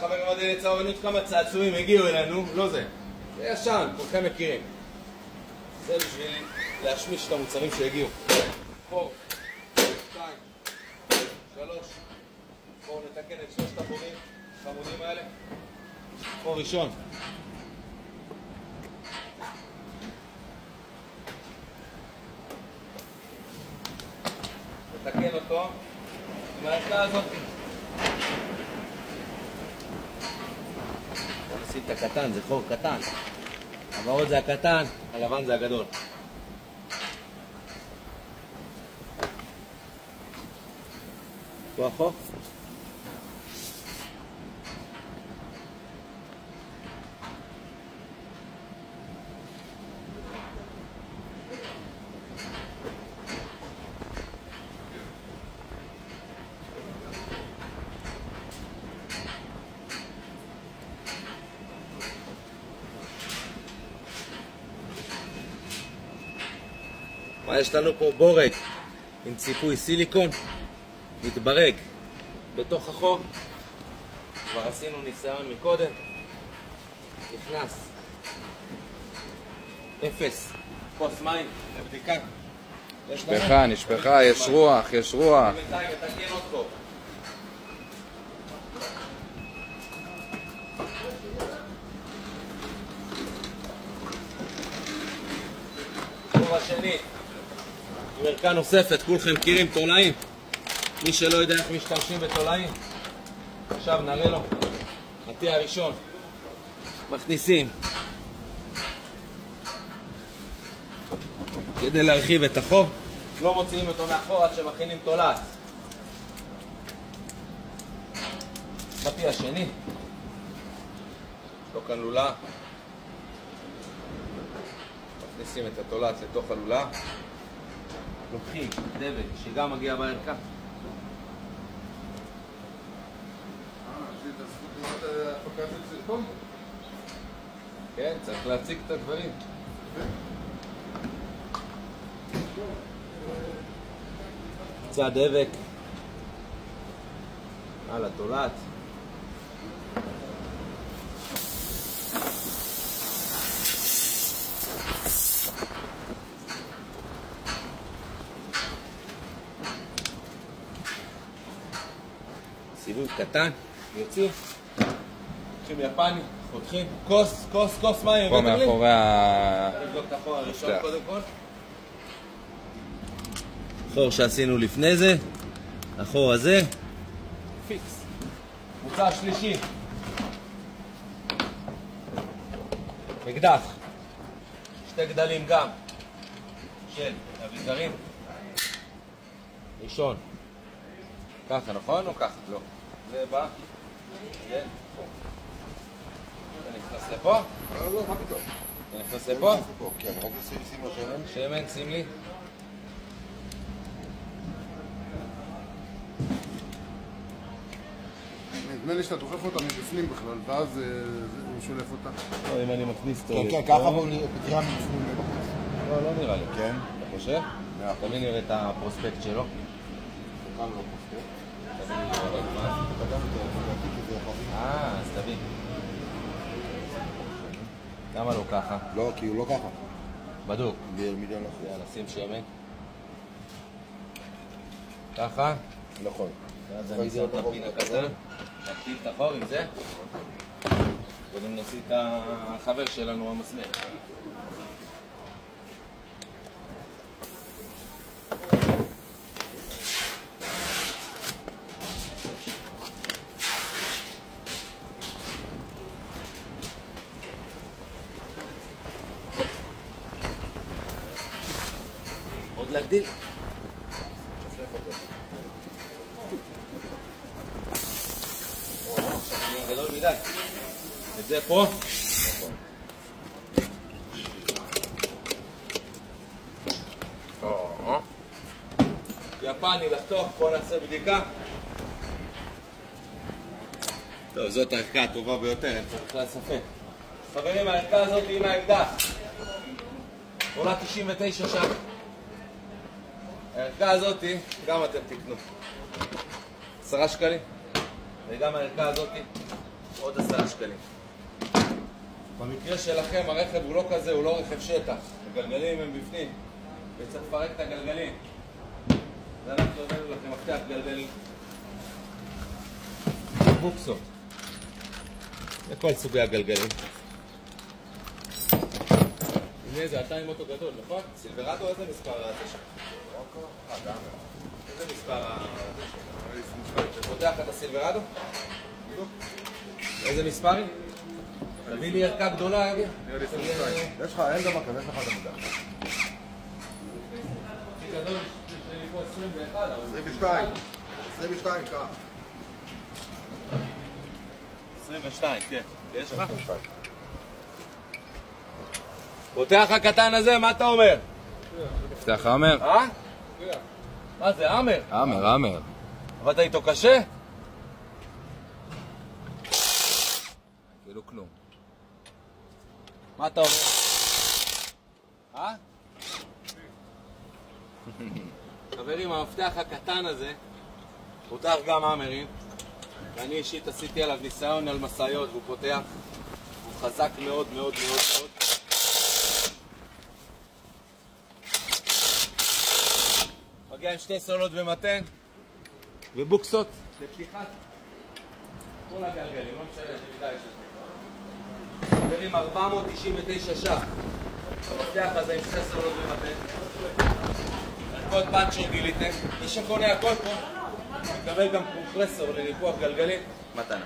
חברים מדעי צהרונים, כמה צעצועים הגיעו אלינו, לא זה. זה ישן, כולכם מכירים. זה בשביל להשמיש את המוצרים שהגיעו. פה, 2, 3. בואו נתקן את שלושת החורים החמודים האלה. חור ראשון. נתקן אותו עם הערכה הזאת. בואו נשים את הקטן, זה חור קטן. הוורוד זה הקטן, הלבן זה הגדול. פה החור. יש לנו פה בורג עם ציפוי סיליקון מתברג בתוך החור. כבר עשינו ניסיון מקודם. נכנס 0 כוס מים לבדיקה. נשפכה, יש רוח, יש רוח. בינתיים מתקן עוד פה. חור השני ערכה נוספת, כולכם מכירים תולעים. מי שלא יודע איך משתמשים בתולעים, עכשיו נראה לו. נטיע הראשון, מכניסים כדי להרחיב את החור. לא מוציאים אותו מאחור עד שמכינים תולעת. נטיע השני, יש לו כאן לולה. מכניסים את התולעת לתוך הלולה. לוקחים דבק שגם מגיע בערכה. כן, צריך להציג את הדברים. קצת דבק על התולעת. סיבוב קטן, יוצאים, לוקחים יפני, חותכים, כוס מים. פה מאחורי נבדוק את החור הראשון קודם כל. החור שעשינו לפני זה, החור הזה, פיקס. מוצר שלישי, אקדח, 2 גדלים גם של אביזרים. ראשון ככה, נכון או ככה? לא. זה בא. זה נכנס לפה? לא, מה פתאום? זה נכנס לפה? כן, רק שים לו שמן. שמן, שים לי. נדמה לי שאתה דוחף אותה מבפנים בכלל, ואז הוא שולף אותה. לא, אם אני מכניס אותו... כן, ככה והוא תראה מבפנים לבחוץ. לא נראה לי. כן. אתה חושב? תמיד נראה את הפרוספקט שלו. כאן לא פוספט. אז תבין. למה לא ככה? לא, כי הוא לא ככה. בדוק. מיליון אחוז. יאללה, שים שמן. ככה. נכון. ואז אני שם את הפין הקטן. נקטיל את החור עם זה. קודם נוציא את החבר שלנו המסמר. עוד להגדיל. גדול מדי. את זה פה. יפני לחתוך, בוא נעשה בדיקה. טוב, זאת הערכה הטובה ביותר, אין פה בכלל ספק. חברים, הערכה הזאת עם האקדח עולה 99 ש"ח. הערכה הזאת, גם אתם תקנו 10 שקלים. וגם הערכה הזאת עוד 10 שקלים. במקרה שלכם הרכב הוא לא כזה, הוא לא רכב שטח. הגלגלים הם בפנים, וצריך לפרק את הגלגלים. ואנחנו הבאנו לכם מפתח גלגלים. בוקסות. זה כל סוגי הגלגלים. הנה זה, אתה עם אוטו גדול, נכון? סילברדו, איזה מספר זה שם? איזה מספר זה פותח את הסילברדו? איזה מספרים? תביא לי ערכה גדולה, אגב. יש לך, אין דבר כזה, יש לך את המדע. הכי גדול, יש לי פה 21, אבל... 22, ככה. 22, כן. יש לך? פותח הקטן הזה, מה אתה אומר? פתח אמר? אה? מה זה, אמר? אמר. עבדת איתו קשה? כאילו כלום. מה אתה אומר? אה? חברים, המפתח הקטן הזה פותח גם אמרים. ואני אישית עשיתי עליו ניסיון על מסעיות והוא פותח. הוא חזק מאוד מאוד מאוד מאוד. מגיע עם 2 סולות ומתן ובוקסות לפתיחת כל הגלגלים, לא משנה, זה מדי שזה. חברים, 499 ש"ח. המפתח הזה עם 2 סולות ומתן. ערכות פאנצ'ר גיליתם. מי שקונה הכל פה מקבל גם קומפרסור לניפוח גלגלים. מתנה.